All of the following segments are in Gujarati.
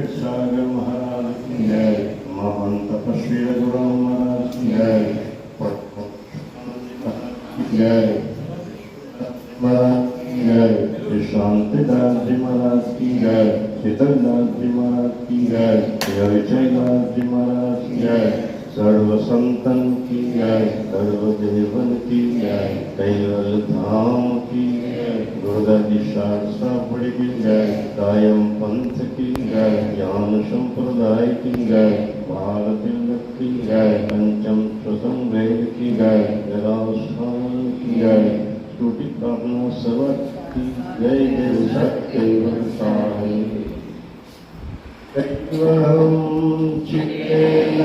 वेद सागर महाराज की जय, महान तपस्वी रघुराम महाराज की जय, जय महाराज की जय, शांतिदास जी महाराज की जय, शीतलदास जी महाराज की जय, विजयदास जी महाराज की जय, सर्व संतन की जय, सर्वदेवन की जय, कैवल धाम की जय, गुरुदादी शारदा बड़ी की जय, कायम पंथ की जय, ज्ञान संप्रदाय की जय, भारत की जय, पंचम प्रथम वेद की जय, जलास्थान की जय, स्तुति प्रार्थना सर्वत की जय, देव सत्य साई चित्तेन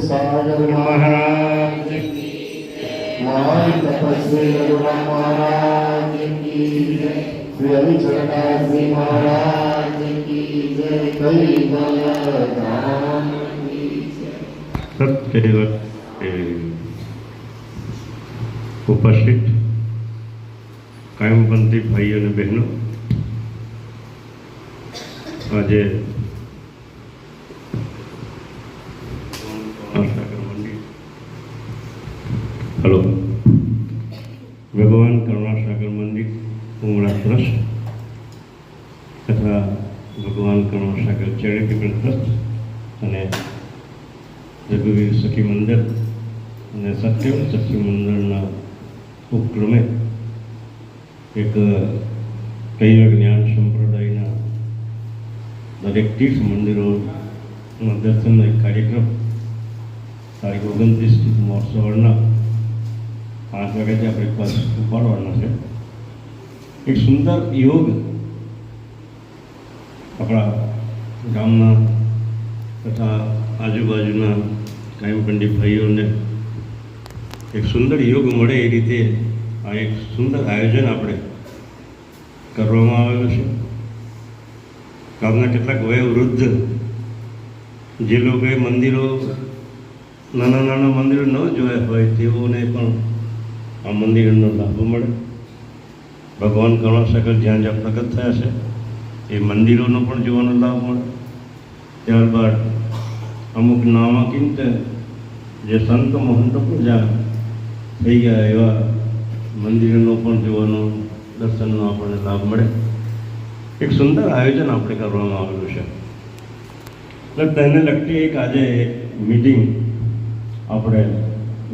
सागर महाराज की महान तपस्वी रघुराम महाराज की जय, श्री हरिचरणदास जी महाराज की जय, कैवल धाम की जय। सत्य उपस्थित कायमपंथी भाई और बहनों, आज हेलो भगवान करुणासागर मंदिर उमरा ट्रस्ट तथा भगवान करुणासागर चैरिटेबल ट्रस्ट અને રઘુવીર સખી મંદિર અને સત્યમ સખી મંદિરના ઉપક્રમે એક કૈવલ્ય જ્ઞાન સંપ્રદાયના દરેક તીર્થ મંદિરોના દર્શનનો એક કાર્યક્રમ તારીખ 29 મહોત્સવના 5 વાગ્યાથી આપણે ક્લાસ ઉપાડવાના છે. એક સુંદર યોગ આપણા ગામના તથા આજુબાજુના કાયમપંથી ભાઈઓને એક સુંદર યોગ મળે એ રીતે આ એક સુંદર આયોજન આપણે કરવામાં આવેલું છે. ગામના કેટલાક વયોવૃદ્ધ જે લોકોએ મંદિરો નાના નાના મંદિરો ન જોયા હોય તેઓને પણ આ મંદિરનો લાભ મળે. ભગવાન કરુણાસાગર જ્યાં જ્યાં પ્રગટ થયા છે એ મંદિરોનો પણ જોવાનો લાભ મળે. ત્યારબાદ અમુક નામાંકિત જે સંત મહંતો પણ જ્યાં થઈ ગયા એવા મંદિરોનો પણ જોવાનો દર્શનનો આપણને લાભ મળે. એક સુંદર આયોજન આપણે કરવામાં આવેલું છે. એટલે તેને લગતી એક આજે એક મીટિંગ આપણે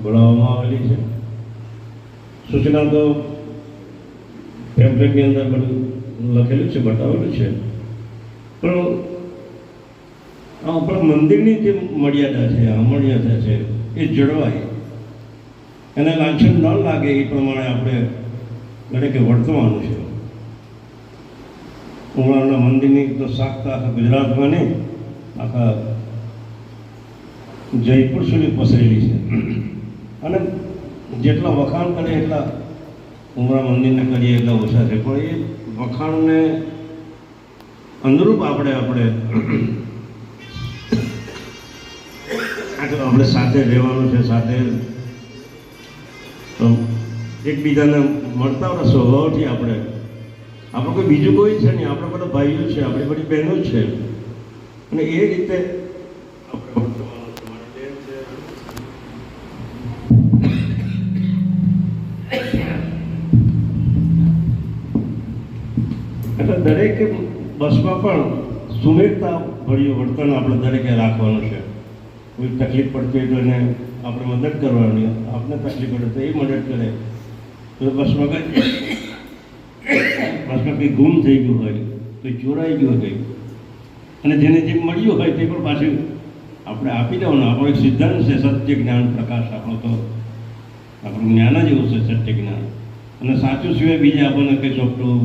બોલાવવામાં આવેલી છે. સૂચના તો પેમ્પલેટની અંદર બધું લખેલું છે, બતાવેલું છે, પણ આપણા મંદિરની જે મર્યાદા છે, અમર્યાદા છે એ જળવાય, એને લાંછન ન લાગે એ પ્રમાણે આપણે દરેકે વર્તવાનું છે. ઉમરાના મંદિરની તો સાખતા આખા ગુજરાતમાં નહીં, આખા જયપુર સુધી પસરેલી છે અને જેટલા વખાણ કરે એટલા ઉમરા મંદિરને કરીએ એટલા ઓછા છે. પણ એ વખાણને અનુરૂપ આપણે સાથે રહેવાનું છે, સાથે એકબીજાને મળતા હોય સ્વભાવથી આપણે કોઈ બીજું કોઈ છે નહીં, આપણે બધા ભાઈઓ છે, આપણી બધી બહેનો જ છે અને એ રીતે એટલે દરેક બસમાં પણ સુમેળતા ભર્યું વર્તન આપણે દરેકે રાખવાનું છે. કોઈ તકલીફ પડતી હોય તો એને આપણે મદદ કરવાની, આપણે તકલીફ પડે તો એ મદદ કરે. તો બસમાં કંઈ ગુમ થઈ ગયું હોય, કોઈ ચોરાઈ ગયું હોય અને જેને જે મળ્યું હોય તે પણ પાછું આપણે આપી દેવાનું. આપણો એક સિદ્ધાંત છે સત્ય જ્ઞાન પ્રકાશ. આપણું જ્ઞાન જ એવું છે, સત્ય જ્ઞાન. અને સાચું સિવાય બીજે આપણને કંઈ ચોપટું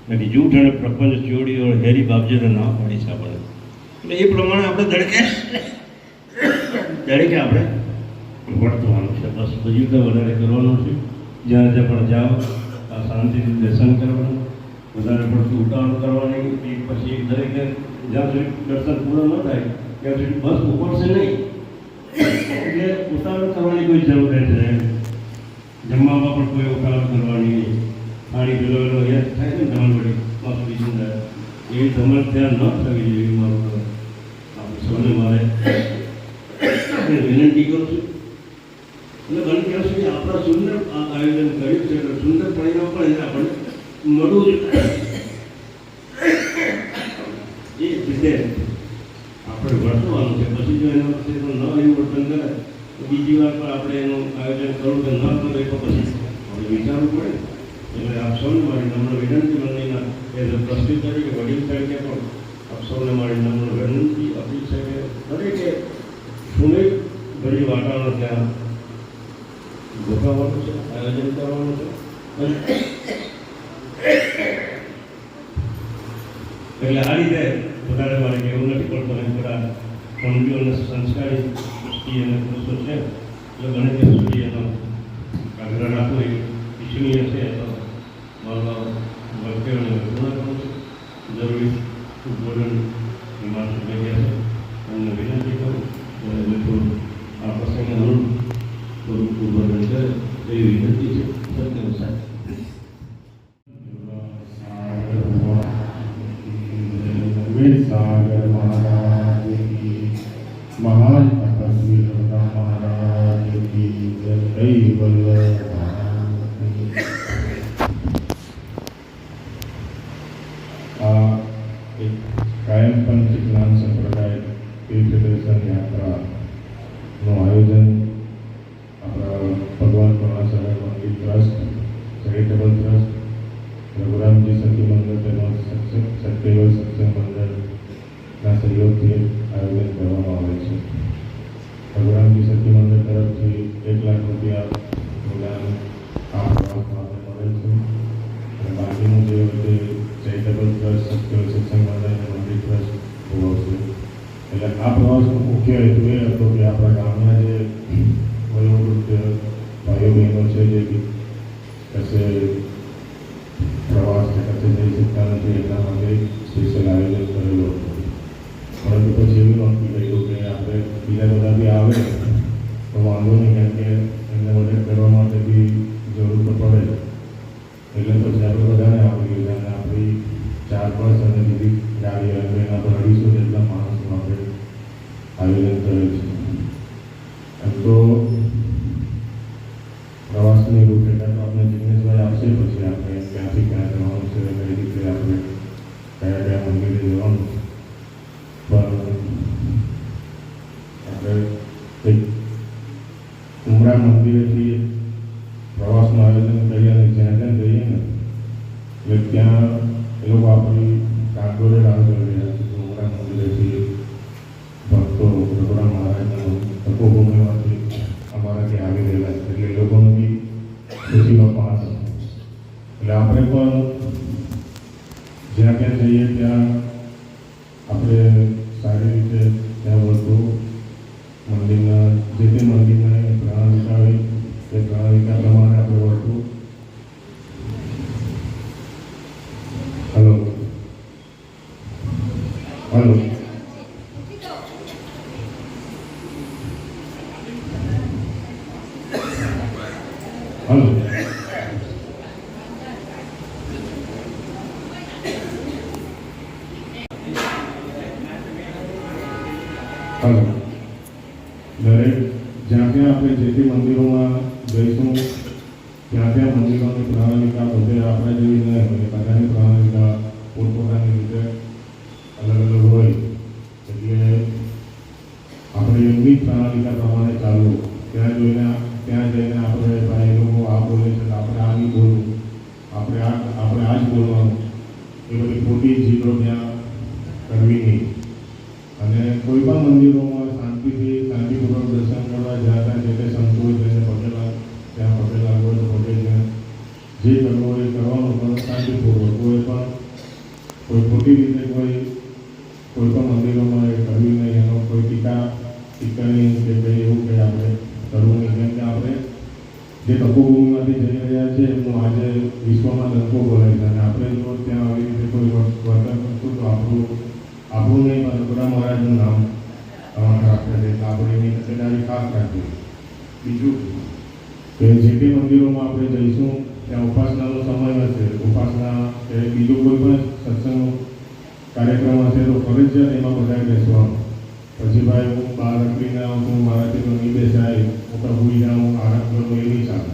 નથી. જૂઠ અને પ્રપંચ ચોરીઓ હેરી બાબજેરો ના પડી છે આપણે. એટલે એ પ્રમાણે આપણે દરેકે આપણે વર્તવાનું છે. બસ બીજું તો વધારે કરવાનું છે. જ્યાં પણ જાઓ આ શાંતિથી દર્શન કરવાનું, વધારે પડતું ઉતાવળ કરવાની. પછી દરેકે જ્યાં સુધી દર્શન પૂરો ન થાય ત્યાં સુધી બસ ઉપડશે નહીં. એટલે ઉતાવળ કરવાની કોઈ જરૂર નથી. જમવામાં પણ કોઈ ઉતાવળ કરવાની નહીં. પાણી પીલો યાદ થાય ને ધમણ વળી બસ બીજું એવી ધમણ ત્યાં ન થવી જોઈએ. મારું આપણે સૌને મારે વિનંતી કરું છું. એટલે બને ત્યાં સુધી આપણા સુંદર આયોજન કર્યું છે એટલે સુંદર પરિણામ પણ એને આપણને મળવું જ. એ રીતે આપણે વર્તવાનું છે. પછી જો એના પાસે ન એવું વર્તન કરે તો બીજી વાર પણ આપણે એનું આયોજન કરવું કે ન કરવું એ તો પછી આપણે વિચારવું પડે. એટલે આપ સૌને મારી નમ્ર વિનંતી, મંદિરના એઝ અ ટ્રસ્ટી તરીકે વડીલ તરીકે પણ આપ સૌને મારી નમ્ર વિનંતી અપીલ છે કે દરેકે સુમેળ ભરી વાતાવરણ ત્યાં ગોઠવવાનું છે, આયોજન કરવાનું છે. એટલે આ રીતે વધારે મારે કહેવું નથી, પણ તમે બધા સમજો અને સંસ્કારી દૃષ્ટિ અને પુરુષો છે એટલે બને ત્યાં સુધી એનો આગ્રહ રાખવો એ ઈચ્છનીય છે. તો મારા વાક્યોને પૂર્ણ કરું છું. જરૂરી ઉદ્બોધન હિમાંશુ જગ્યા છે એમને વિનંતી કરું અને થોડું આ પ્રસંગને અનુરૂપ થોડું ઉદ્બોધન કરે એવી વિનંતી છે. સત્યનું સાહેબ સાગર મહારાજ કી, મહાન તપસ્વી મહારાજ કી જય. આ એક કાયમ પંચ જ્ઞાન સંપ્રદાય તીર્થદર્શન યાત્રાનું આયોજન આપણા ભગવાન પરાશર મંદિર ટ્રસ્ટ, ચેરિટેબલ ટ્રસ્ટ, રઘુરામજી સખી મંડળ તેમજ સત્યવ સત્સંગ મંડળના સહયોગથી આયોજન કરવામાં આવે છે. રઘુરામજી સખી મંડળ તરફથી 1 લાખ રૂપિયા અનુદાન આ પ્રવાસમાં મળે છે અને બાકીનું જે તે ચેરિટેબલ ટ્રસ્ટ, સત્યવ સત્સંગ મંડળ અને મંદિર ટ્રસ્ટ ભોગવશે. એટલે આ પ્રવાસનો મુખ્ય હેતુ એ હતો કે આપણા ગામના જે વયોવૃદ્ધ ભાઈઓ બહેનો છે જે કશે પ્રવાસ કે કશે જઈ શકતા નથી એના માટે સ્પેશિયલ આયોજન કરેલું હતું. પરંતુ પછી એવું નક્કી કર્યું કે આપણે બીજા બધા બી આવે તો વાંધો નહીં, કેમ કે એમને મદદ કરવા માટે બી જરૂર તો પડે. એટલે પછી આપણે બધાને આપી અને આપણી 4 બસ અને બીજી ગાડી હોય એના પર 250 જેટલા માણસનું આપણે આયોજન કરેલ છે. એમ તો પ્રવાસની રૂપરેખા તો આપણે જિગ્નેશભાઈ આપશે, પછી આપણે ક્યાંથી ક્યાં જવાનું છે, કઈ રીતે આપણે કયા કયા મંદિરે જવાનું. પણ આપણે એક ઉમરા મંદિરેથી પ્રવાસનું આયોજન કરીએ અને જ્યાં જ્યાં જઈએ ને એટલે ત્યાં એ લોકો આપણી કાંગોરે રાહ જોઈ રહ્યા છે. ઉમરા મંદિરેથી ભક્તો રઘુરામ મહારાજના તપોભૂમિમાંથી અમારા ત્યાં આવી રહેલા છે. એટલે એ લોકોને બી ખુશીનો પાસ. એટલે આપણે પણ જ્યાં ત્યાં જઈએ ત્યાં આપણે સારી રીતે ત્યાં વધુ મંદિર હલો હલો હલો દરેક જ્યાં ત્યાં આપણે જે તે મંદિરોમાં જઈશું ત્યાં ત્યાં મંદિરોની પ્રણાલિકા બધે આપણે જેવી ન હોય, બધાની પ્રણાલિકા પોતપોતાની રીતે અલગ અલગ હોય. એટલે આપણે એમની પ્રણાલિકા પ્રમાણે ચાલવું. ત્યાં જઈને આપણે ભાઈ લોકો આ બોલે છે આપણે આ નહીં બોલવું, આપણે આ જ બોલવાનું, એ બધી ખોટી જીતો ત્યાં કરવી નહીં. અને કોઈ પણ મંદિરોમાં શાંતિપૂર્વક દર્શન કરવા જ્યાં જે તે સંતો હોય તેને ત્યાં પગે લાગવો તો પગે જે કરવું હોય એ કરવાનું, પણ શાંતિપૂર્વક. કોઈ ખોટી રીતે કોઈ પણ મંદિરોમાં એ કરવી નહીં, એનો કોઈ ટીકાની કે કંઈ એવું કંઈ આપણે કરવું નહીં. કેમ કે આપણે જે તપોભૂમિમાંથી જઈ રહ્યા છીએ એમનું આજે વિશ્વમાં ડંકો બોલાય છે, અને આપણે જો ત્યાં આવી રીતે કોઈ વર્તન કરશું તો આપણું નહીં પણ બધા મહારાજનું નામ રાખે છે. એટલે આપણે એની તકેદારી ખાસ રાખવી. બીજું કે જે તે મંદિરોમાં આપણે જઈશું ત્યાં ઉપાસનાનો સમય હશે, ઉપાસના કે બીજો કોઈ પણ સત્સંગ કાર્યક્રમ હશે તો ફરજિયાત એમાં બધાએ બેસવાનું. પછી ભાઈ હું બહાર નીકળીને આવું છું, મારાથી તો નહીં બેસાય, હું તો ભૂલી જાઉં, આરામ કરું, એ નહીં ચાલે.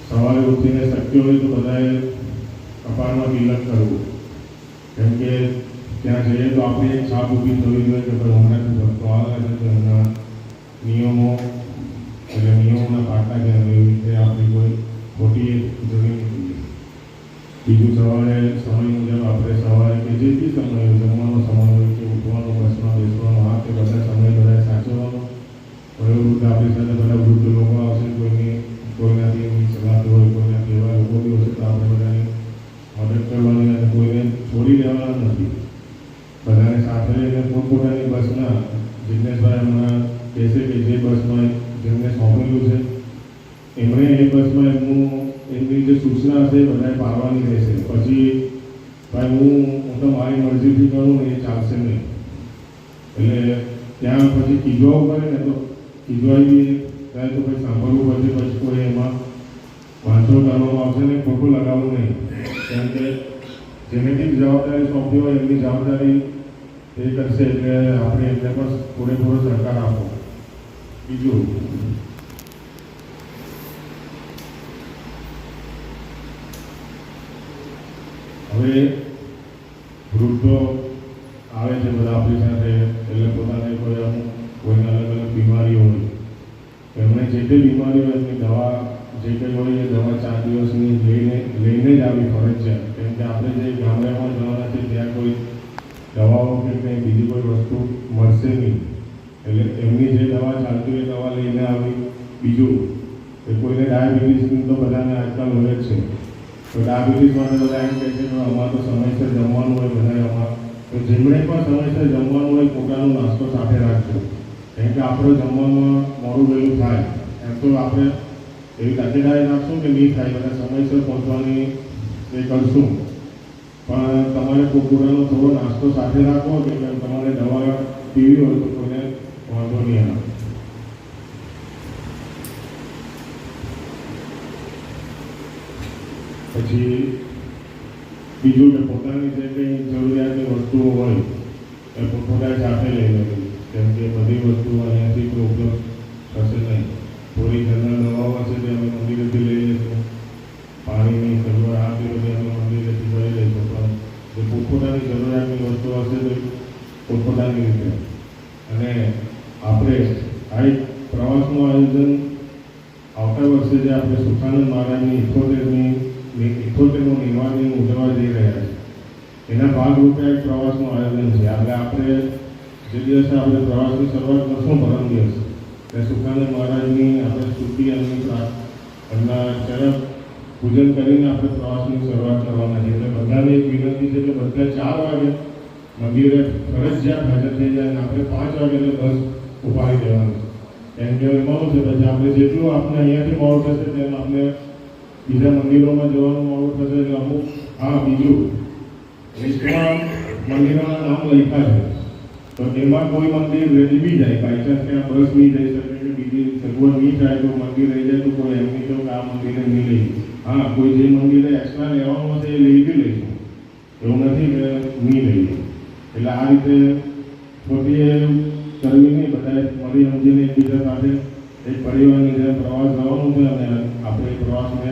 સવારે ઉઠીને શક્ય હોય તો બધાએ કપાળમાં તિલક કરવું. કેમ કે ત્યાં જઈએ તો આપણી એક છાપ ઊભી થવી જોઈએ કે ભાઈ હમણાંથી ભક્તો આવે છે તો એમના નિયમો એટલે નિયમોના પાટા છે, એવી રીતે આપણી કોઈ ખોટી જમીન નથી. બીજું સવારે સમય મુજબ આપણે સવારે કે જે બી સમય હોય, જમવાનો સમય હોય કે ઉઠવાનો, બસમાં બેસવાનો, આ તે બધા સમય બધા સાચવવાનો. વયોવૃદ્ધ આપણી સાથે બધા વૃદ્ધ લોકો આવશે, કોઈનાથી એમની સલાહ હોય, કોઈનાથી એવા લોકો બી હશે તો આપણે બધાની મદદ કરવાની અને કોઈને છોડી દેવાના નથી. બધાને સાથે લઈને પોતપોતાની બસના જિજ્ઞેશભાઈ હમણાં કહેશે કે જે બસમાં જેમને સોંપેલું છે એમણે એ બસમાં એમની જે સૂચના હશે એ બધાએ પાડવાની રહેશે. પછી ભાઈ હું તો મારી મરજીથી કરું ને એ ચાલશે નહીં. એટલે ત્યાં પછી ખીજવાવું પડે ને તો ખીજવાઈ બી ત્યારે તો કંઈ સાંભળવું પડશે. પછી કોઈ એમાં વાંચો કરવામાં આવશે ને ખોટું લગાવવું નહીં. કેમ કે જેનેટિક જવાબદારી સોંપી હોય એમની જવાબદારી એ કરશે, એટલે આપણે એમને પણ પૂરેપૂરો સહકાર આપવો. બીજું હવે વૃદ્ધો આવે છે બધા આપણી સાથે, એટલે પોતાને કોઈને અલગ અલગ બીમારી હોય, એમણે જે તે બીમારી હોય એમની દવા જે કંઈ હોય એ દવા 4 દિવસની લઈને જ આવી ફરજિયાત. કેમ કે આપણે જે ગામડામાં જવાના છે ત્યાં કોઈ દવાઓ કે કંઈ બીજી કોઈ વસ્તુ મળશે નહીં, એટલે એમની જે દવા ચાલતી હોય એ દવા લઈને આવી. બીજું કે કોઈને ડાયાબિટીસની તો બધાને આજકાલ હોય જ છે, તો ડાયાબિટીસ માટે બધા એમ કહે છે કે અમારે તો સમયસર જમવાનું હોય, બધા તો જેમણે પણ સમયસર જમવાનું હોય પોતાનો નાસ્તો સાથે રાખજો. કેમ કે આપણે જમવામાં મોડું વહેલું થાય એમ તો આપણે એવી તકેદારી રાખશું કે નહીં થાય, બધા સમયસર પહોંચવાની એ કરશું. પણ તમારે પોતાનો થોડો નાસ્તો સાથે રાખો કે તમારે દવા પીવી હોય તો કોઈને વાંધો નહીં આવે. પછી બીજું કે પોતાની જે કંઈ જરૂરિયાતની વસ્તુઓ હોય એ પોતાની સાથે લઈ લેવી. કેમ કે બધી વસ્તુઓ અહીંયાથી કોઈ ઉપલબ્ધ થશે નહીં. થોડી જનરલ દવાઓ હશે તે અમે મંદિરેથી લઈ લઈશું, પાણીની સગવડ આ તે બધી અમે મંદિરેથી કરી લઈશું. પણ જે પોતપોતાની જરૂરિયાતની વસ્તુઓ હશે તો પોતપોતાની રીતે. અને આપણે આ એક પ્રવાસનું આયોજન આવતા વર્ષે જે આપણે સુખાનંદ મહારાજની 78નું નિર્વાણની ઉજવવા જઈ રહ્યા છે, એના ભાગરૂપે એક પ્રવાસનું આયોજન છે. આપણે જે દિવસે આપણે પ્રવાસની શરૂઆત કરશું પરમ દિવસ, ત્યાં સુખાનંદ મહારાજની આપણે સ્તુતિ એમના ચરણ પૂજન કરીને આપણે પ્રવાસની શરૂઆત કરવાના છે. એટલે બધાને એક વિનંતી છે કે બધા 4 વાગે મંદિરે ફરજિયાત હાજર થઈ જાય અને આપણે 5 વાગે બસ ઉપાડી દેવાની. કેમ કે એમાં છે પછી આપણે જેટલું આપણે અહીંયાથી મોડું થશે તેમ આપણે બીજા મંદિરોમાં જવાનું મોડું થશે. એટલે અમુક બીજું લિસ્ટમાં મંદિરોના નામ લખ્યા છે. તો એમાં કોઈ મંદિર રેડી જાય, બાય ચાન્સ કે આ બસ નહીં જઈ શકે કે બીજી સગવડ નહીં થાય તો મંદિર રહી જાય તો કોઈ એમ નહીં કહ્યું કે આ મંદિરે નહીં લઈ. હા, કોઈ જે મંદિરે એક્સ્ટ્રા લેવાનું હશે એ લઈ બી લઈશું, એવું નથી કે નહીં લઈએ. એટલે આ રીતે ખોટી કરવી નહીં, બધાએ મળી સમજીને એકબીજા સાથે એક પરિવારની જેમ પ્રવાસ જવાનું છે અને આપણે એ પ્રવાસને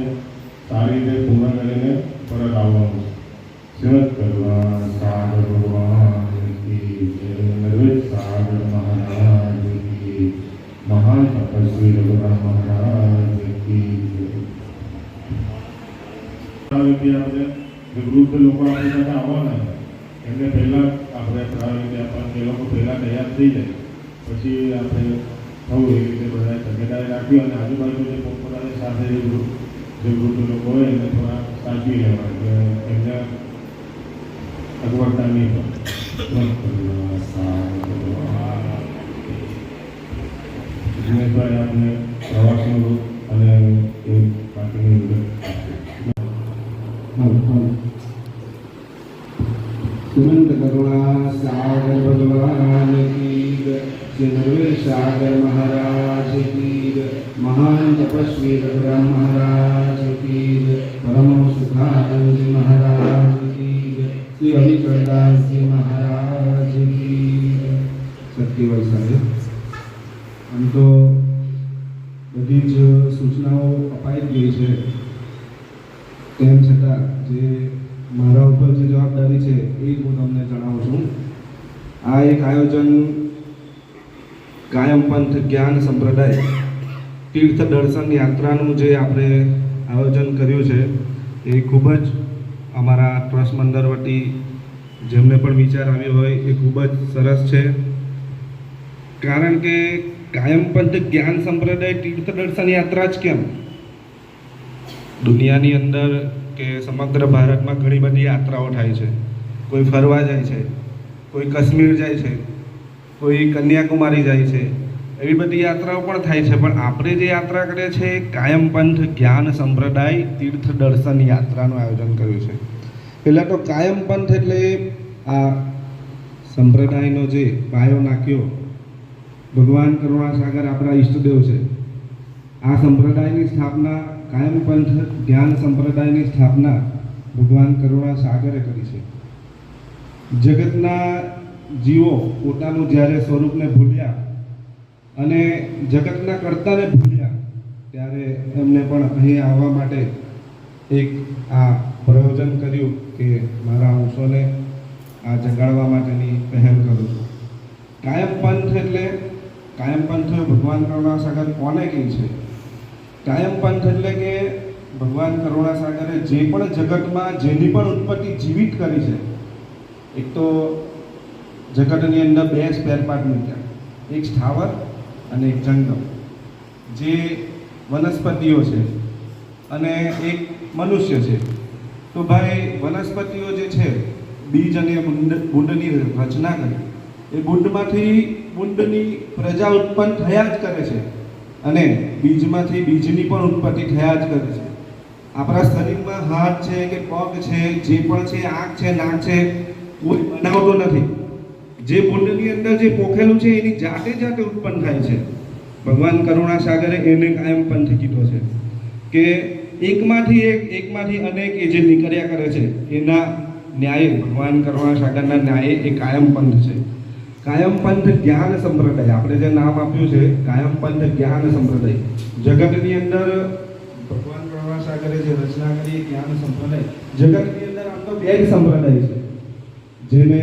સારી રીતે પૂર્ણ કરીને પરત આવવાનું છે. સેવક કરવા સાગર ભગવાન કી જય, નરેશ સાગર મહારાજ કી, મહાન તપસ્વી રઘુરામ મહારાજ કી જય. આપણે જે વૃદ્ધ લોકો આપણી સાથે આવવાના છે એમને પહેલાં આપણે પ્રાયોરિટી આપવાની, એ લોકો પહેલાં તૈયાર થઈ જાય પછી આપણે થવું એ રીતે બધાએ તકેદારી રાખી અને આજુબાજુ જે પોતપોતાની સાથે જે વૃદ્ધ લોકો હોય એને થોડા સાચવી લેવા કે એમને અગવડતા નહીં પડે. દિનેશભાઈ આપણે પ્રવાસનું અને એ બાકીની વિગત સુનંદ કરુણા સાગર ભગવાન કી જય, શ્રી નરવેશ સાગર મહારાજ કી જય, મહાન તપસ્વી રઘુરામ મહારાજ કી જય, પરમ સુખાનંદજી મહારાજ કી જય, શ્રી હરિચરણદાસજી મહારાજ કી જય. સત્યવાય સાહેબ, આમ તો બધી જ સૂચનાઓ અપાઈ ગઈ છે, તેમ છતાં જે મારા ઉપર જે જવાબદારી છે એ હું તમને જણાવું છું. આ એક આયોજન કાયમ પંથ જ્ઞાન સંપ્રદાય તીર્થ દર્શન યાત્રાનું જે આપણે આયોજન કર્યું છે એ ખૂબ જ અમારા ટ્રસ્ટ મંડળ વતી જેમને પણ વિચાર આવ્યો હોય એ ખૂબ જ સરસ છે. કારણ કે કાયમ પંથ જ્ઞાન સંપ્રદાય તીર્થ દર્શન યાત્રા જ કેમ, દુનિયાની અંદર કે સમગ્ર ભારતમાં ઘણી બધી યાત્રાઓ થાય છે. કોઈ ફરવા જાય છે, કોઈ કાશ્મીર જાય છે, કોઈ કન્યાકુમારી જાય છે, એવી બધી યાત્રાઓ પણ થાય છે. પણ આપણે જે યાત્રા કરીએ છીએ એ કાયમ પંથ જ્ઞાન સંપ્રદાય તીર્થ દર્શન યાત્રાનું આયોજન કર્યું છે. પહેલાં તો કાયમ પંથ એટલે આ સંપ્રદાયનો જે પાયો નાખ્યો ભગવાન કરુણાસાગર આપણા ઈષ્ટદેવ છે. આ સંપ્રદાયની સ્થાપના કાયમ પંથ જ્ઞાન સંપ્રદાયની સ્થાપના ભગવાન કરુણાસાગરે કરી છે. જગતના જીવો પોતાનું જ્યારે સ્વરૂપને ભૂલ્યા અને જગતના કર્તાને ભૂલ્યા ત્યારે એમને પણ અહીં આવવા માટે એક આ પ્રયોજન કર્યું કે મારા અંશોને આ જગાડવા માટેની પહેલ કરું છું. કાયમ પંથ એટલે કાયમ પંથ ભગવાન કરુણાસાગર કોને કહે છે? કાયમ પંથ એટલે કે ભગવાન કરુણાસાગરે જે પણ જગતમાં જેની પણ ઉત્પત્તિ જીવિત કરી છે, એક તો જગતની અંદર બે સ્પેર પાર્ટ મૂક્યા, એક સ્થાવર અને એક જંગમ, જે વનસ્પતિઓ છે અને એક મનુષ્ય છે. તો ભાઈ વનસ્પતિઓ જે છે બીજ અને બુંડની રચના કરી, એ બુંડની પ્રજા ઉત્પન્ન થયા જ કરે છે અને બીજમાંથી બીજની પણ ઉત્પત્તિ થયા જ કરે છે. આપણા શરીરમાં હાથ છે કે પગ છે, જે પણ છે, આંખ છે, નાક છે, કોઈ બનાવતો નથી. જે બુંડની અંદર જે પોખેલું છે એની જાતે જાતે ઉત્પન્ન થાય છે. ભગવાન કરુણાસાગરે એને કાયમ પંથ કીધો છે કે એકમાંથી અનેક એ જે નીકળ્યા કરે છે એના ન્યાય ભગવાન કરુણાસાગરના ન્યાય એ કાયમ પંથ છે. કાયમ પંથ જ્ઞાન સંપ્રદાય આપણે જે નામ આપ્યું છે કાયમ પંથ જ્ઞાન સંપ્રદાય. જગતની અંદર ભગવાન કરુણાસાગરે જે રચના કરી જ્ઞાન સંપ્રદાય, જગતની અંદર આમ તો બે જ સંપ્રદાય છે, જેને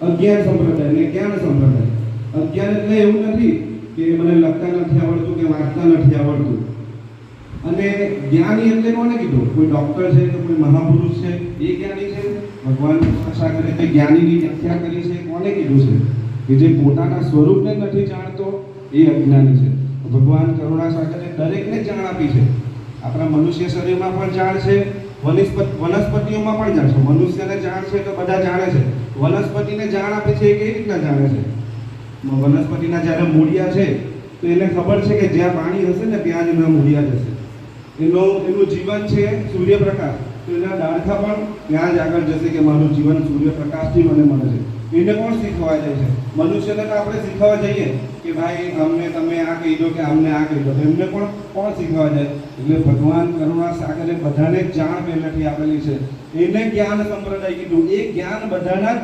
અજ્ઞાન સંપ્રદાય અને જ્ઞાન સંપ્રદાય. અજ્ઞાન એટલે એવું નથી કે મને લખતા નથી આવડતું કે વાંચતા નથી આવડતું, અને જ્ઞાની એટલે કોને કીધું? કોઈ ડોક્ટર છે કે કોઈ મહાપુરુષ છે એ જ્ઞાની છે? ભગવાન કરુણાસાગરે જે જ્ઞાનીની વ્યાખ્યા કરી છે કોને કીધું છે? કે જે પોતાના સ્વરૂપને નથી જાણતો એ અજ્ઞાની છે. ભગવાન કરુણાસાગરે દરેકને જાણ આપી છે. આપણા મનુષ્ય શરીરમાં પણ જાણ છે, વનસ્પતિઓમાં પણ જાણ છે. મનુષ્યને જાણ છે તો બધા જાણે છે, વનસ્પતિને જાણ આપે છે એ કેવી રીતના જાણે છે? વનસ્પતિના જ્યારે મૂળિયા છે તો એને ખબર છે કે જ્યાં પાણી હશે ને ત્યાં જ એના મૂળિયા જશે. એનું જીવન છે સૂર્યપ્રકાશ. તો એના દાડખા પણ ત્યાં જ આગળ જશે કે મારું જીવન સૂર્યપ્રકાશથી મને મળે છે. એને કોણ શીખવા જાય છે? મનુષ્યને તો આપણે શીખવા જઈએ કે ભાઈ અમને તમે આ કહી દો કે અમને આ કહી દો, એમને પણ કોણ શીખવા જાય? એટલે ભગવાન કરુણા સાગરે બધાને જાણ પહેલેથી આપેલી છે. એને જ્ઞાન સંપ્રદાય કીધું. એ જ્ઞાન બધાના જ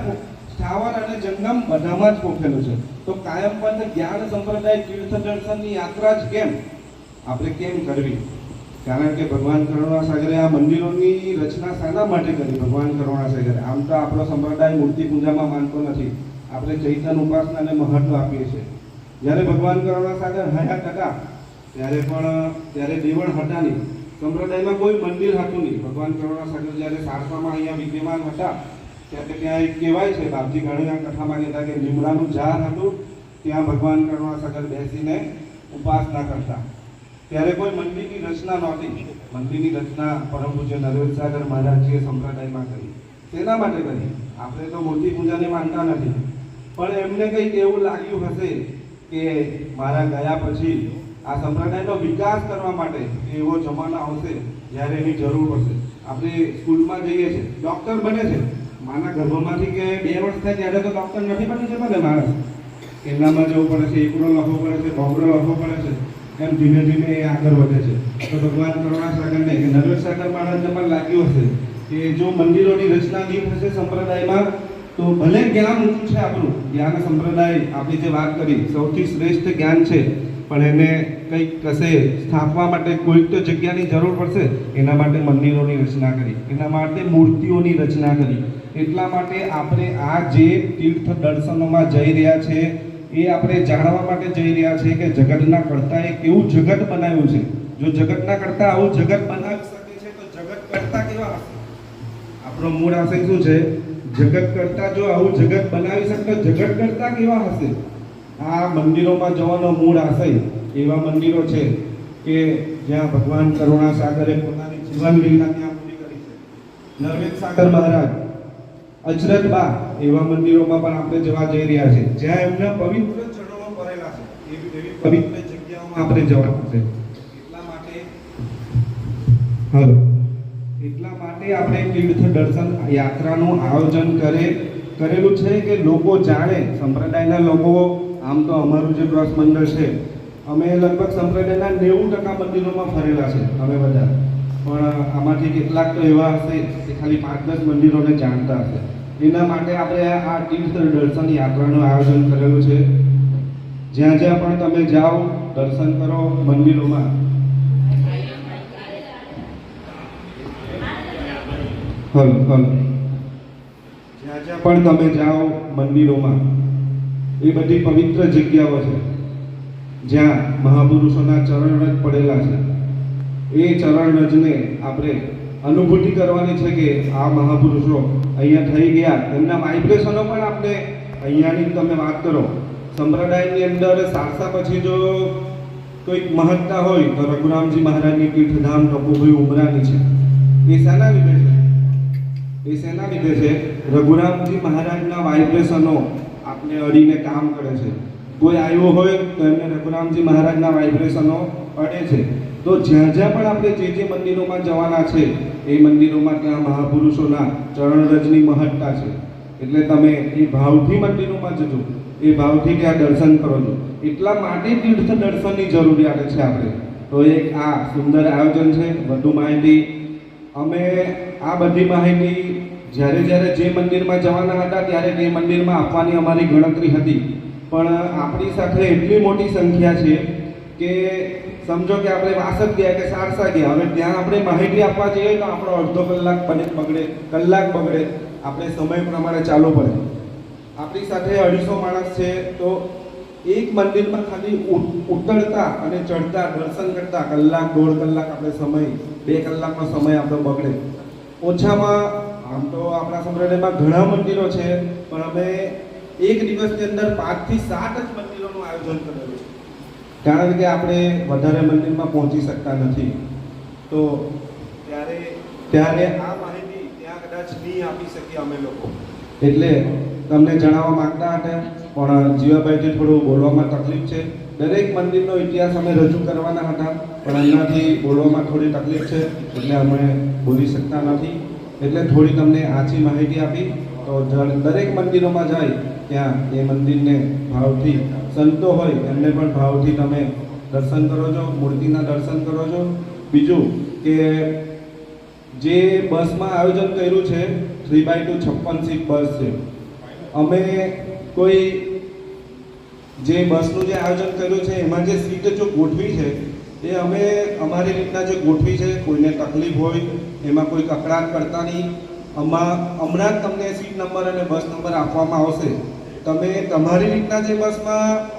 સ્થાવર અને જંગમ બધામાં જ પોખેલું છે. તો કાયમ પંથ જ્ઞાન સંપ્રદાય તીર્થ દર્શનની યાત્રા જ કેમ આપણે કેમ કરવી? કારણ કે ભગવાન કરુણા સાગરે આ મંદિરોની રચના શાના માટે કરી? ભગવાન કરુણા સાગરે આમ તો આપણો સંપ્રદાય મૂર્તિ પૂજામાં માનતો નથી, આપણે ચૈતન્ય ઉપાસનાને મહત્વ આપીએ છીએ. જ્યારે ભગવાન કરુણા સાગર હયાત હતા ત્યારે દેવળ હતા નહીં, સંપ્રદાયમાં કોઈ મંદિર હતું નહીં. ભગવાન કરુણા સાગર જ્યારે સારસામાં અહીંયા વિદ્યમાન હતા ત્યારે ત્યાં એક કહેવાય છે, બાપજી ઘણી કથામાં કહેતા કે લીમડાનું ઝાડ હતું, ત્યાં ભગવાન કરુણા સાગર બેસીને ઉપાસના કરતા. ત્યારે કોઈ મંદિરની રચના નહોતી. મંદિરની રચના પરમ પૂજ્ય નરેશ સાગર મહારાજજીએ સંપ્રદાયમાં કરી. શેના માટે કરી? આપણે તો મૂર્તિ પૂજાને માનતા નથી, પણ એમને કંઈક એવું લાગ્યું હશે કે મારા ગયા પછી આ સંપ્રદાયનો વિકાસ કરવા માટે એવો જમાનો આવશે જ્યારે એની જરૂર હશે. આપણે સ્કૂલમાં જઈએ છીએ, ડૉક્ટર બને છે, માના ગર્ભમાંથી કે 2 વર્ષ થાય ત્યારે તો ડૉક્ટર નથી બની જતો ને માણસ. એમનામાં જવું પડે છે, એકડો લખવો પડે છે, બોગડો લખવો પડે છે, એમ ધીમે ધીમે એ આગળ વધે છે. તો ભગવાન કરુણા સાગરને કે નરેશ સાગર મહારાજને પણ લાગ્યું હશે કે જો મંદિરોની રચના નહીં થશે સંપ્રદાયમાં તો ભલે જ્ઞાન ઊંચું છે આપણું, જ્ઞાન સંપ્રદાય આપણી જે વાત કરી સૌથી શ્રેષ્ઠ જ્ઞાન છે, પણ એને કંઈક કશે સ્થાપવા માટે કોઈક તો જગ્યાની જરૂર પડશે. એના માટે મંદિરોની રચના કરી, એના માટે મૂર્તિઓની રચના કરી. એટલા માટે આપણે આ જે તીર્થ દર્શનોમાં જઈ રહ્યા છે એ આપણે જાણવા માટે જઈ રહ્યા છે કે જગતના કર્તાએ કેવું જગત બનાવ્યું છે. જો જગતના કર્તા આવું જગત બનાવી શકે છે તો જગત કર્તા કેવા હશે? આપણો મૂળ આશય શું છે? જગત કરતા જો આવું જગત બનાવી શકે તો જગત કરતા કેવા હશે? આ મંદિરોમાં જવાનો મૂળ આશય એવા મંદિરો છે કે જ્યાં ભગવાન કરુણા સાગરે પોતાની જીવન લીલા ત્યાં પૂરી કરી છે. નરવેદ સાગર મહારાજ, અચરતબા, એવા મંદિરોમાં પણ આપણે જવા જઈ રહ્યા છે જ્યાં એમના પવિત્ર ચરણો પડેલા છે. એવી પવિત્ર જગ્યાઓમાં આપણે જવાનું છે. એટલા માટે આપણે તીર્થ દર્શન યાત્રાનું આયોજન કરેલું છે કે લોકો જાણે. સંપ્રદાયના લોકો, આમ તો અમારું જે ટ્રસ્ટ મંડળ છે અમે લગભગ સંપ્રદાયના 90% મંદિરોમાં ફરેલા છે અમે બધા, પણ આમાંથી કેટલાક તો એવા હશે કે ખાલી 5-10 મંદિરોને જાણતા હશે. એના માટે આપણે આ તીર્થ દર્શન યાત્રાનું આયોજન કરેલું છે. જ્યાં જ્યાં પણ તમે જાઓ દર્શન કરો મંદિરોમાં. જ્યાં જ્યાં પણ તમે જાઓ મંદિરોમાં એ બધી પવિત્ર જગ્યાઓ છે જ્યાં મહાપુરુષોના ચરણરજ પડેલા છે. એ ચરણરજને આપણે અનુભૂતિ કરવાની છે કે આ મહાપુરુષો અહીંયા થઈ ગયા, એમના વાઇબ્રેશનો પણ આપણે અહીંયાની તમે વાત કરો. સંપ્રદાયની અંદર સારસા પછી જો કોઈક મહત્તા હોય તો રઘુરામજી મહારાજની તીર્થધામ તપોભૂમિ ઉમરાની છે. એ શાના લીધે છે? એ શેના લીધે છે? રઘુરામજી મહારાજના વાઇબ્રેશનો આપણે અડીને કામ કરે છે. કોઈ આવ્યો હોય તો એમને રઘુરામજી મહારાજના વાઇબ્રેશનો અડે છે. તો જ્યાં જ્યાં પણ આપણે જે મંદિરોમાં જવાના છે એ મંદિરોમાં ત્યાં મહાપુરુષોના ચરણરજની મહત્તા છે. એટલે તમે એ ભાવથી મંદિરોમાં જજો, એ ભાવથી ત્યાં દર્શન કરો છો. એટલા માટે તીર્થ દર્શનની જરૂરિયાત છે આપણે. તો એક આ સુંદર આયોજન છે. વધુ માહિતી અમે આ બધી માહિતી જ્યારે જે મંદિરમાં જવાના હતા ત્યારે તે મંદિરમાં આપવાની અમારી ગણતરી હતી, પણ આપણી સાથે એટલી મોટી સંખ્યા છે કે સમજો કે આપણે વાસદ ગયા કે સારસા ગયા, હવે ત્યાં આપણે માહિતી આપવા જઈએ તો આપણો અડધો કલાક બગડે, કલાક બગડે, આપણે સમય પ્રમાણે ચાલવું પડે. આપણી સાથે 250 માણસ છે તો એક મંદિરમાં ખાલી ઉતરતા અને ચડતા દર્શન કરતા કલાક 1.5 કલાક આપણે સમય, 2 કલાકનો સમય આપણો બગડે. ઓછામાં આમ તો આપણા સંપ્રદાયમાં ઘણા મંદિરો છે, પણ અમે એક દિવસની અંદર 5 થી 7 જ મંદિરોનું આયોજન કરેલું છે. કારણ કે આપણે વધારે મંદિરમાં પહોંચી શકતા નથી. તો ત્યારે આ માહિતી ત્યાં કદાચ નહીં આપી શકીએ અમે લોકો, એટલે તમને જણાવવા માંગતા હતા, પણ જીવાભાઈથી થોડું બોલવામાં તકલીફ છે. દરેક મંદિરનો ઇતિહાસ અમે રજૂ કરવાના હતા. પણ એમનાથી બોલવામાં થોડી તકલીફ છે, એટલે અમે બોલી શકતા નથી. એટલે થોડી તમને આછી માહિતી આપી. તો દરેક મંદિરોમાં જાય ત્યાં એ મંદિરને ભાવથી, સંતો હોય એમને પણ ભાવથી તમે દર્શન કરો છો, મૂર્તિના દર્શન કરો છો. બીજું કે જે બસમાં આયોજન કર્યું છે 3x2 56 સીટ બસ છે. અમે કોઈ જે બસનું જે આયોજન કર્યું છે એમાં જે સીટ જો ગોઠવી છે એ અમે અમારી રીતના જે ગોઠવી છે. કોઈને તકલીફ હોય એમાં કોઈ કકડાટ કરતા નહીં. હમણાં જ તમને સીટ નંબર અને બસ નંબર આપવામાં આવશે. તમે તમારી રીતના જે બસમાં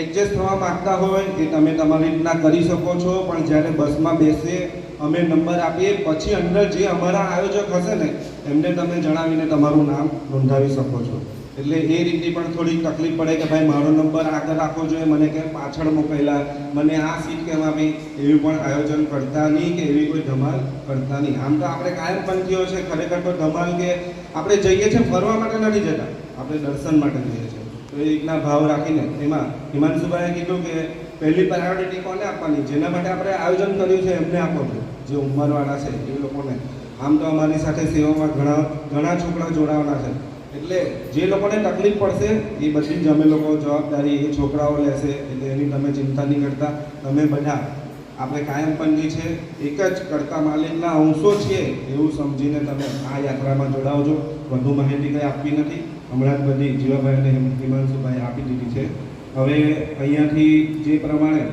એડજસ્ટ થવા માંગતા હોય એ તમે તમારી રીતના કરી શકો છો. પણ જ્યારે બસમાં બેસે અમે નંબર આપીએ પછી અંદર જે અમારા આયોજક હશે ને એમને તમે જણાવીને તમારું નામ નોંધાવી શકો છો. એટલે એ રીતની પણ થોડી તકલીફ પડે કે ભાઈ મારો નંબર આગળ રાખવો જોઈએ, મને કેમ પાછળ મોકલેલા, મને આ સીટ કેમ આપી, એવી પણ આયોજન કરતા નહીં કે એવી કોઈ ધમાલ કરતા નહીં. આમ તો આપણે કાયમ પંથીઓ છે, ખરેખર તો ધમાલ કે આપણે જઈએ છીએ ફરવા માટે નથી જતા, આપણે દર્શન માટે જઈએ છીએ. તો એ રીતના ભાવ રાખીને એમાં હિમાંશુભાઈએ કીધું કે પહેલી પ્રાયોરિટી કોને આપવાની, જેના માટે આપણે આયોજન કર્યું છે એમને આપો છો, જે ઉંમરવાળા છે એ લોકોને. આમ તો અમારી સાથે સેવામાં ઘણા છોકરા જોડાવાના છે, એટલે જે લોકોને તકલીફ પડશે એ બધી જ અમે લોકો જવાબદારી એ છોકરાઓ લેશે. એટલે એની તમે ચિંતા નહીં કરતા. તમે બધા આપણે કાયમપંથી છે, એક જ કરતા માલિકના અંશો છીએ એવું સમજીને તમે આ યાત્રામાં જોડાવજો. વધુ માહિતી કંઈ આપવી નથી, હમણાં જ બધી જીવાભાઈ અને હિમાંશુભાઈ આપી દીધી છે. હવે અહીંયાથી જે પ્રમાણે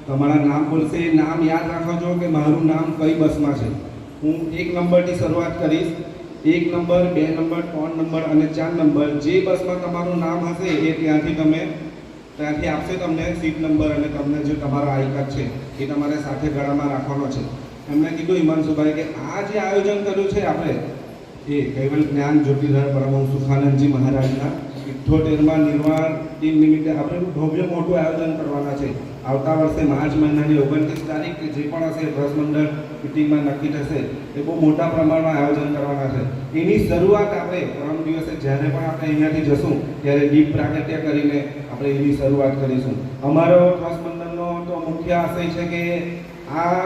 તમારા નામ બોલશે એ નામ યાદ રાખજો કે મારું નામ કઈ બસમાં છે. હું 1 નંબરથી શરૂઆત કરીશ. 1 નંબર, 2 નંબર, 3 નંબર અને 4 નંબર જે બસમાં તમારું નામ હશે એ ત્યાંથી આપશે તમને સીટ નંબર અને તમને જે તમારો આઈ કાર્ડ છે એ તમારે સાથે ગળામાં રાખવાનો છે. એમણે કીધું હિમાંશુભાઈ કે આ જે આયોજન કર્યું છે આપણે એ કૈવલ્ય જ્ઞાન જ્યોતિધર પરમહંસ સુખાનંદજી મહારાજના 78મા નિર્વાણ દિન નિમિત્તે આપણે ભવ્ય મોટું આયોજન કરવાના છે. આવતા વર્ષે માર્ચ મહિનાની 29 તારીખ કે જે પણ હશે ટ્રસ્ટ મંડળ મિટિંગમાં નક્કી થશે એ બહુ મોટા પ્રમાણમાં આયોજન કરવાના છે. એની શરૂઆત આપણે પરમ દિવસે જ્યારે પણ આપણે અહીંયાથી જશું ત્યારે દીપ પ્રાગટ્ય કરીને આપણે એની શરૂઆત કરીશું. અમારો ટ્રસ્ટ મંડળનો તો મુખ્ય આશય છે કે આ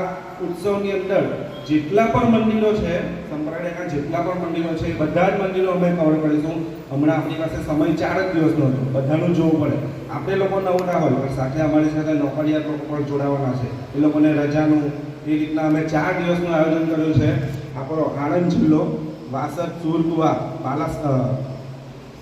ઉત્સવની અંદર જેટલા પણ મંદિરો છે, સંપ્રદાયના જેટલા પણ મંદિરો છે એ બધા જ મંદિરો અમે કવર કરીશું. હમણાં આપણી પાસે સમય 4 જ દિવસનો હતો, બધાનું જોવું પડે. આપણે લોકો નવરા હોય પણ સાથે અમારી સાથે નોકરિયાત લોકો પણ જોડાવાના છે, એ લોકોને રજાનું એ રીતના અમે 4 દિવસનું આયોજન કર્યું છે. આપણો આણંદ જિલ્લો, વાસદ, સુરગુવા,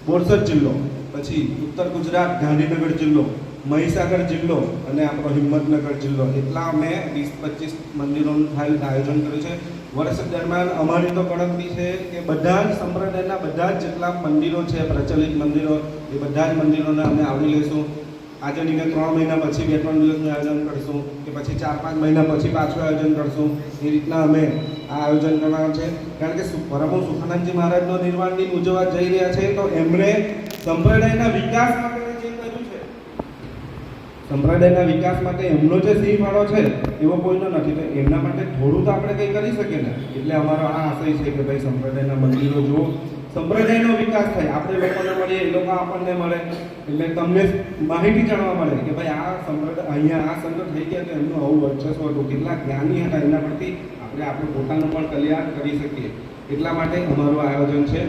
બોરસદ જિલ્લો, પછી ઉત્તર ગુજરાત ગાંધીનગર જિલ્લો, મહીસાગર જિલ્લો અને આપણો હિંમતનગર જિલ્લો, એટલા અમે 20-25 મંદિરોનું આયોજન કર્યું છે. વર્ષ દરમિયાન અમારી તો ગણતરી છે કે બધા જ સંપ્રદાયના બધા જ જેટલા મંદિરો છે, પ્રચલિત મંદિરો, એ બધા જ મંદિરોને અમે આવરી લઈશું. આજે નહીં 3 મહિના પછી 2-3 દિવસનું આયોજન કરીશું કે પછી 4-5 મહિના પછી પાછું આયોજન કરીશું. એ રીતના અમે આ આયોજન કરવાનું છે. કારણ કે પરમહંસ સુખાનંદજી મહારાજનો નિર્વાણ દિન ઉજવવા જઈ રહ્યા છે તો એમણે સંપ્રદાયના વિકાસ માટે સંપ્રદાયના વિકાસ માટે એમનો જે સિંહ ફાળો છે એવો કોઈનો નથી, તો એમના માટે થોડું તો આપણે કંઈ કરી શકીએ ને. એટલે અમારો આ આશય છે કે ભાઈ સંપ્રદાયના મંદિરો જુઓ, સંપ્રદાયનો વિકાસ થાય, આપણે લોકોને મળીએ, એ લોકો આપણને મળે, એટલે તમને માહિતી જાણવા મળે કે ભાઈ આ સંપ્રદાય અહીંયા આ સંતો થઈ ગયા તો એમનું આવું વર્ચસ્વ હતું, કેટલા જ્ઞાની હતા, એના પરથી આપણે આપણું પોતાનું પણ કલ્યાણ કરી શકીએ. એટલા માટે અમારું આયોજન છે.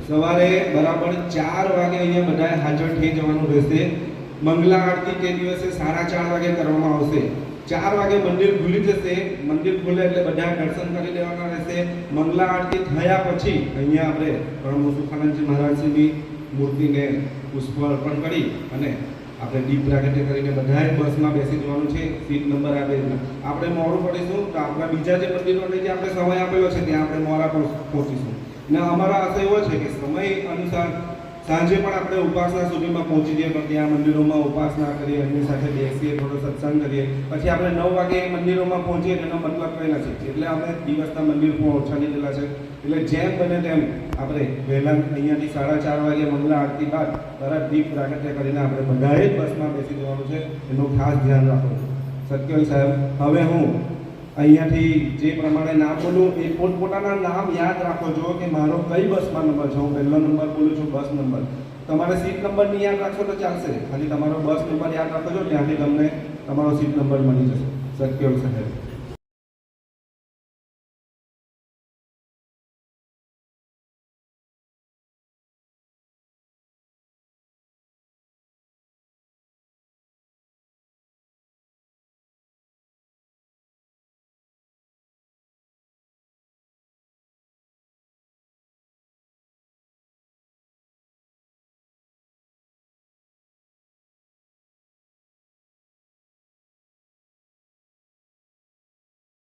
સવારે બરાબર 4 વાગે અહીંયા બધાએ હાજર થઈ જવાનું રહેશે. મંગલા આરતી તે દિવસે 4:30 વાગે કરવામાં આવશે. 4 વાગે મંદિર ખુલી જશે. મંદિર ખુલે એટલે બધા દર્શન કરી લેવાના રહેશે. મંગલા આરતી થયા પછી અહીંયા આપણે પરમહંસ સુખાનંદજી મહારાજની મૂર્તિને પુષ્પ અર્પણ કરી અને આપણે દીપ પ્રાગટ્ય કરીને બધાએ બસમાં બેસી જવાનું છે. સીટ નંબર આપે આપણે મોડું પડીશું તો આપણા બીજા જે મંદિરોને જે આપણે સમય આપેલો છે ત્યાં આપણે મોડા પહોંચીશું. અને અમારા આશય એવો છે કે સમય અનુસાર સાંજે પણ આપણે ઉપાસના સુધીમાં પહોંચી જઈએ, પણ ત્યાં મંદિરોમાં ઉપાસના કરીએ, એમની સાથે બેસીએ, થોડો સત્સંગ કરીએ, પછી આપણે 9 વાગે મંદિરોમાં પહોંચીએ એનો મતલબ કંઈ નથી. એટલે અમે દિવસના મંદિર પણ ઓછા લીધેલા છે. એટલે જેમ બને તેમ આપણે વહેલા અહીંયાથી 4:30 વાગે મંગલા આરતી બાદ તરત દીપ પ્રાગટ્ય કરીને આપણે બધાએ જ બસમાં બેસી જવાનું છે. એનું ખાસ ધ્યાન રાખો. સત્યલ સાહેબ, હવે હું અહીંયાથી જે પ્રમાણે નામ બોલું એ પોતપોતાના નામ યાદ રાખો છો કે મારો કઈ બસમાં નંબર છે. હું 1લો નંબર બોલું છું, બસ નંબર. તમારે સીટ નંબર નહીં યાદ રાખશો તો ચાલશે, ખાલી તમારો બસ નંબર યાદ રાખો છો, ત્યાંથી તમને તમારો સીટ નંબર મળી જશે. સત્યમ સાહેબ.